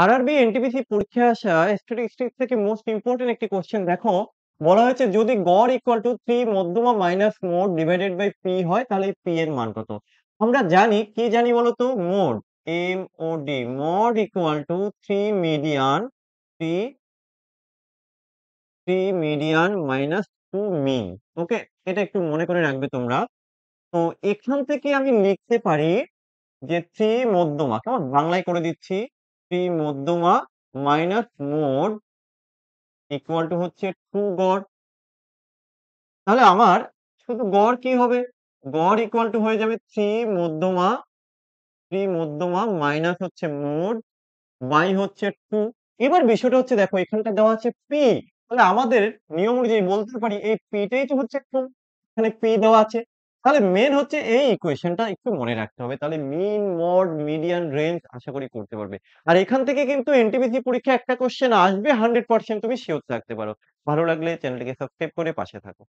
RRB, NTPC পরীক্ষায় আসা statistics থেকে মোস্ট ইম্পোর্টেন্ট একটি কোয়েশ্চেন দেখো। বলা হয়েছে যদি গড় ইকুয়াল টু 3 মধ্যমা minus mode divided by P হয় তাহলে পি এর মান কত? আমরা জানি, কি জানি বলতো? Mode, M O D, mode equal to 3 median, 3 median minus 2 mean. Okay, এটা একটু মনে করে রাখবে তোমরা। তো এখান থেকে আমি লিখতে পারি যে 3 মধ্যমা, কেমন বাংলায় করে দিচ্ছি, 3 মধ্যমা মাইনাস মোড ইকুয়াল টু হচ্ছে 2 গড়। তাহলে আমার শুধু গড় কি হবে? গড় ইকুয়াল টু হয়ে যাবে 3 মধ্যমা মাইনাস হচ্ছে মোড বাই হচ্ছে 2। এবার বিষয়টা হচ্ছে, দেখো এখানটা দেওয়া আছে পি। তাহলে আমাদের নিয়ম অনুযায়ী বলতে পারি এই পিটাই তো হচ্ছে 2। এখানে পি দেওয়া আছে। তাহলে মেন হচ্ছে এই ইকুয়েশনটা একটু মনে রাখতে হবে। তাহলে মিন, মড, মিডিয়ান, রেঞ্জ আশা করি করতে পারবে। আর এখান থেকে কিন্তু এনটিপিসি পরীক্ষায় একটা কোয়েশ্চেন আসবে 100%, তুমি শিওর থাকতে পারো। ভালো লাগলে চ্যানেলটিকে সাবস্ক্রাইব করে পাশে থাকো।